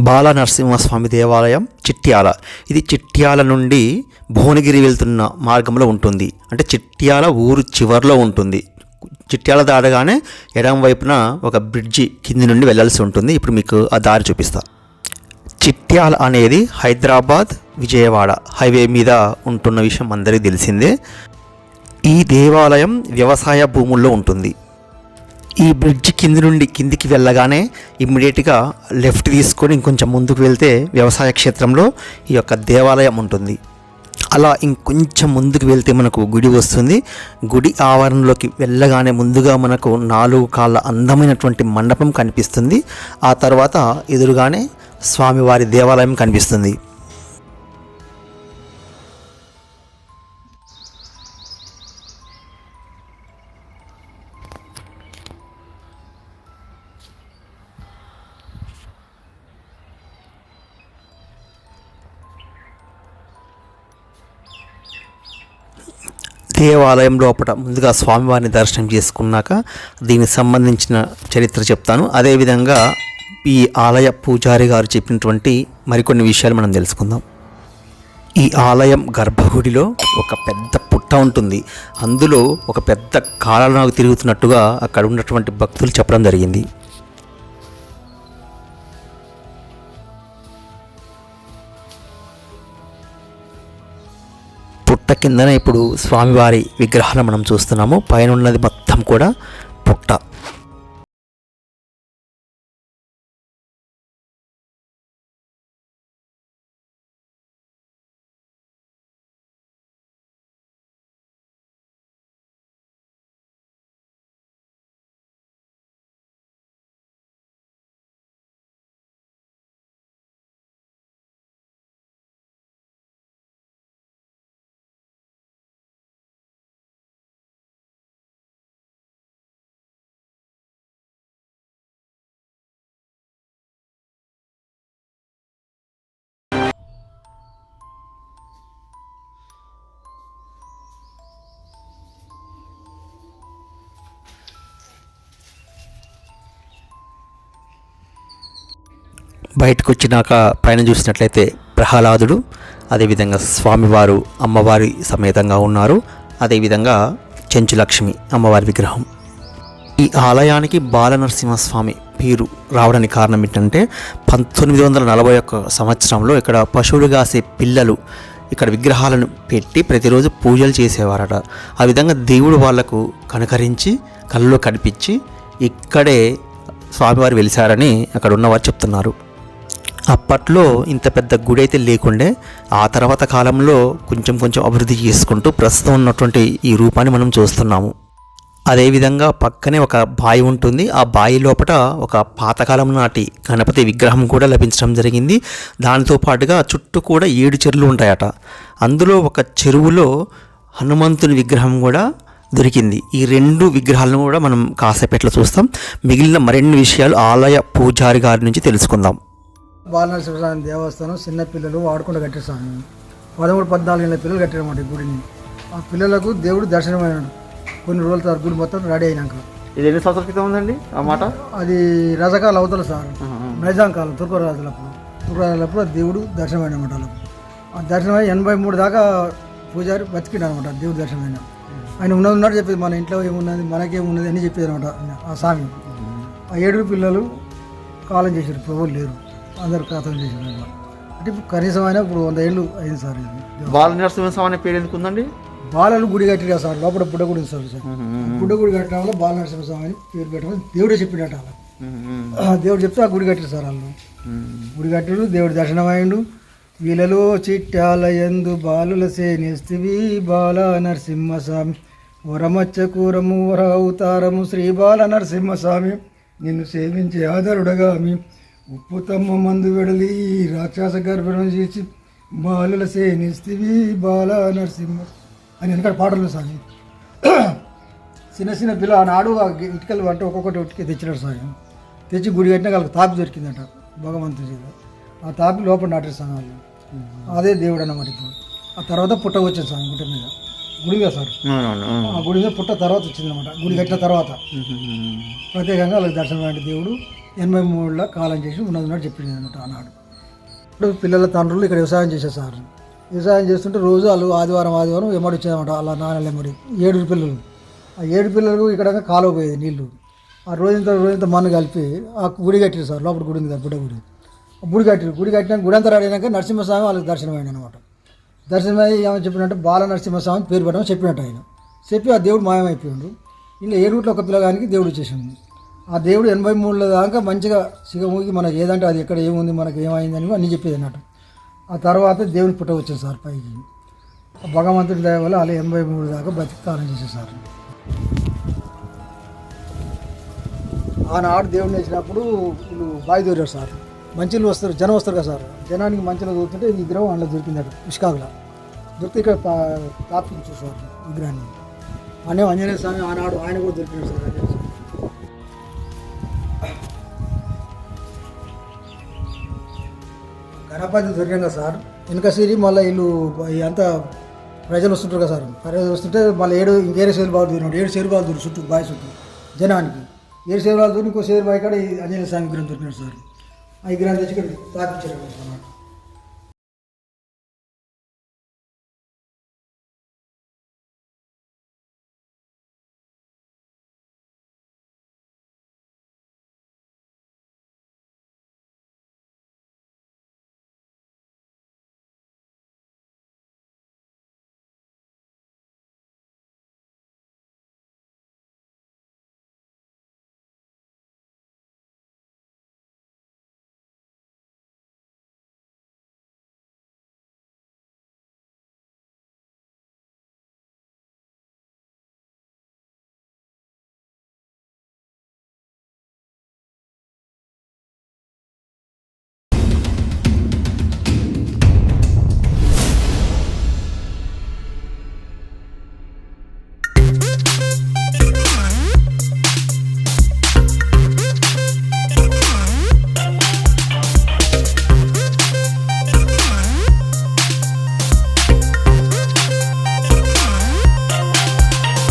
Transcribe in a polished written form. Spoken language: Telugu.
బాల నరసింహస్వామి దేవాలయం చిట్యాల. ఇది చిట్యాల నుండి భువనగిరి వెళ్తున్న మార్గంలో ఉంటుంది. అంటే చిట్యాల ఊరు చివరిలో ఉంటుంది. చిట్యాల దాటగానే ఎడమ వైపున ఒక బ్రిడ్జి కింది నుండి వెళ్ళాల్సి ఉంటుంది. ఇప్పుడు మీకు ఆ దారి చూపిస్తా. చిట్యాల అనేది హైదరాబాద్ విజయవాడ హైవే మీద ఉంటున్న విషయం అందరికీ తెలిసిందే. ఈ దేవాలయం వ్యవసాయ భూముల్లో ఉంటుంది. ఈ బ్రిడ్జ్ కింది నుండి కిందికి వెళ్ళగానే ఇమ్మీడియట్గా లెఫ్ట్ తీసుకొని ఇంకొంచెం ముందుకు వెళ్తే వ్యవసాయ క్షేత్రంలో ఈ యొక్క దేవాలయం ఉంటుంది. అలా ఇంకొంచెం ముందుకు వెళ్తే మనకు గుడి వస్తుంది. గుడి ఆవరణలోకి వెళ్ళగానే ముందుగా మనకు 4 కాళ్ళ అందమైనటువంటి మండపం కనిపిస్తుంది. ఆ తర్వాత ఎదురుగానే స్వామివారి దేవాలయం కనిపిస్తుంది. దేవాలయం లోపల ముందుగా స్వామివారిని దర్శనం చేసుకున్నాక దీనికి సంబంధించిన చరిత్ర చెప్తాను. అదేవిధంగా ఈ ఆలయ పూజారి గారు చెప్పినటువంటి మరికొన్ని విషయాలు మనం తెలుసుకుందాం. ఈ ఆలయం గర్భగుడిలో ఒక పెద్ద పుట్ట ఉంటుంది. అందులో ఒక పెద్ద కాలనాగు తిరుగుతున్నట్టుగా అక్కడ ఉన్నటువంటి భక్తులు చెప్పడం జరిగింది. పుట్ట కిందన ఇప్పుడు స్వామివారి విగ్రహాలను మనం చూస్తున్నాము. పైన ఉన్నది మొత్తం కూడా పుట్ట. బయటకు వచ్చినాక పైన చూసినట్లయితే ప్రహ్లాదుడు, అదేవిధంగా స్వామివారు అమ్మవారి సమేతంగా ఉన్నారు. అదేవిధంగా చెంచులక్ష్మి అమ్మవారి విగ్రహం. ఈ ఆలయానికి బాలనరసింహస్వామి పేరు రావడానికి కారణం ఏంటంటే 1941 సంవత్సరంలో ఇక్కడ పశువులు కాసే పిల్లలు ఇక్కడ విగ్రహాలను పెట్టి ప్రతిరోజు పూజలు చేసేవారట. ఆ విధంగా దేవుడు వాళ్లకు కనుకరించి కళ్ళలో కనిపించి ఇక్కడే స్వామివారు వెలిశారని అక్కడ ఉన్నవారు చెప్తున్నారు. అప్పట్లో ఇంత పెద్ద గుడి అయితే లేకుండే. ఆ తర్వాత కాలంలో కొంచెం అభివృద్ధి చేసుకుంటూ ప్రస్తుతం ఉన్నటువంటి ఈ రూపాన్ని మనం చూస్తున్నాము. అదేవిధంగా పక్కనే ఒక బావి ఉంటుంది. ఆ బావి లోపల ఒక పాతకాలం నాటి గణపతి విగ్రహం కూడా లభించడం జరిగింది. దానితో పాటుగా చుట్టూ కూడా 7 చెరువులు ఉంటాయట. అందులో ఒక చెరువులో హనుమంతుని విగ్రహం కూడా దొరికింది. ఈ 2 విగ్రహాలను కూడా మనం కాసేపట్లో చూస్తాం. మిగిలిన మరిన్ని విషయాలు ఆలయ పూజారి గారి నుంచి తెలుసుకుందాం. బాలనరసింహస్వామి దేవస్థానం చిన్నపిల్లలు ఆడుకుంటూ కట్టేస్తాను. 13-14 ఏళ్ళ పిల్లలు కట్టారన్నమాట ఈ గుడిని. ఆ పిల్లలకు దేవుడు దర్శనమైనాడు కొన్ని రోజుల తర్వాత గుడి మొత్తం రెడీ అయినాక. ఇది ఎన్ని సంవత్సరాల క్రితం ఉందండి ఆ మాట? అది రజకాల అవతల సార్, నైజాం కాలం తుర్కరాజులప్పుడు దేవుడు దర్శనమైన అనమాట. వాళ్ళకు ఆ దర్శనమై 83 దాకా పూజారి బతికిడు అనమాట. దేవుడు దర్శనమైన ఆయన ఉన్నది చెప్పేది, మన ఇంట్లో ఏమున్నది మనకేమున్నది అని చెప్పేది అనమాట ఆ స్వామి. ఆ 7 పిల్లలు కాలం చేశారు, ప్రభువులు లేరు, అందరు కాతం చేశారు అనమాట. అంటే ఇప్పుడు కనీసం అయినా ఇప్పుడు 100 ఏళ్ళు అయింది సార్. ఇది బాలనరసింహస్వామి అనే పేరు ఎందుకు ఉందండి? బాలలు గుడి కట్టిరా సార్, లోపల బుడ్డ గుడి సార్. బుడ్డ గుడి కట్టడం వల్ల బాలనరసింహస్వామి అని పేరు పెట్టడం దేవుడే చెప్పినట్టు వాళ్ళకి. దేవుడు చెప్తే ఆ గుడి కట్టారు సార్. వాళ్ళు గుడి కట్టారు, దేవుడు దర్శనమైండు. వీళ్ళలో చిట్టాలయందు బాలుల సేనిస్తివి బాల నరసింహస్వామి వరమచ్చ కూరము వర అవతారము శ్రీ బాల నరసింహస్వామి నిన్ను సేవించే ఆదరుడగామి ఉప్పు తమ్మ మందు వెడలి రాక్షస గర్భం చేసి బాలుల సేనిస్తివి బాల నరసింహ అని వెనకాల పాటలు సాగి చిన్న పిల్ల ఆనాడు ఆ ఇటుకలు అంటే ఒక్కొక్కటి ఉట్టికి తెచ్చినాడు సాయం. తెచ్చి గుడి కట్టినా వాళ్ళకి తాపి దొరికిందట భగవంతుడి చేత. ఆ తాపి లోపల నాటేస్తాను వాళ్ళు. అదే దేవుడు అన్నమాట. ఇప్పుడు ఆ తర్వాత పుట్ట వచ్చింది సాయం గుట్ట మీద. గుడి మీద సార్ అవునవును. ఆ గుడి మీద పుట్ట తర్వాత వచ్చిందన్నమాట. గుడి కట్టిన తర్వాత ప్రత్యేకంగా వాళ్ళకి దర్శనం అయిన దేవుడు 83లో కాలం చేసి ఉన్నది చెప్పింది అనమాట ఆనాడు. ఇప్పుడు పిల్లల తండ్రులు ఇక్కడ వ్యవసాయం చేశారు సార్. వ్యవసాయం చేస్తుంటే రోజు వాళ్ళు ఆదివారం ఎమ్మడి వచ్చాయన్నమాట. వాళ్ళ నాన్నలు ఎమ్మడి 7 పిల్లలు. ఆ 7 పిల్లలకు ఇక్కడ కాలువ పోయేది నీళ్లు. ఆ రోజంతా మన్ను కలిపి ఆ గుడి కట్టారు సార్. లోపల గుడి ఉంది కదా, బుడ్డ గుడి. ఆ గుడి కట్టినాక గుడి అంతా రాడినాక నరసింహస్వామి వాళ్ళకి దర్శనం అయింది అనమాట. దర్శనమై ఏమని చెప్పినట్టు బాల నరసింహస్వామి పేరు పెట్టమని చెప్పినట్టు ఆయన చెప్పి ఆ దేవుడు మాయమైపోయాడు. ఇలా 7 ఒక పిల్లగానికి దేవుడు వచ్చేసింది. ఆ దేవుడు 83లో దాకా మంచిగా సిగమూగి మనకి ఏదంటే అది ఎక్కడ ఏముంది మనకి ఏమైందని అన్నీ చెప్పేది అన్నట్టు. ఆ తర్వాత దేవుని పుట్ట వచ్చింది సార్ పైకి. భగవంతుడి దయ వల్ల అలా 83 దాకా బతికాలని చేశారు సార్. ఆనాడు దేవుడిని వేసినప్పుడు వీళ్ళు బావి దూరారు సార్. మంచిలు వస్తారు, జనం వస్తారు కదా సార్. జనానికి మంచిలో దొరుకుతుంటే ఈ విగ్రహం అందులో దొరికిందట ఇష్కాగులో దొరికితే ఇక్కడ తాపించారు సార్ విగ్రహాన్ని. అనే ఆంజనేయ స్వామి ఆనాడు ఆయన కూడా దొరికినాడు సార్. ఆంజనేయ స్వామి గణపతి దొరికాం కదా సార్. వెనక సిరి మళ్ళీ వీళ్ళు అంతా ప్రజలు వస్తుంటారు కదా సార్. ప్రజలు వస్తుంటే మళ్ళీ ఇంకేరే సేరు బాగా దూరినాడు. 7 సేరు బాగా దూరి చుట్టూ బావి చుట్టూ జనానికి 7 సేరు బాగా దూరి ఇంకో సేరు బావి కాడ ఈ ఆంజనేయ స్వామి విగ్రహం దొరికినాడు సార్. ఆ విగ్రహం తెచ్చి ఇక్కడ తాపించారు అన్నమాట.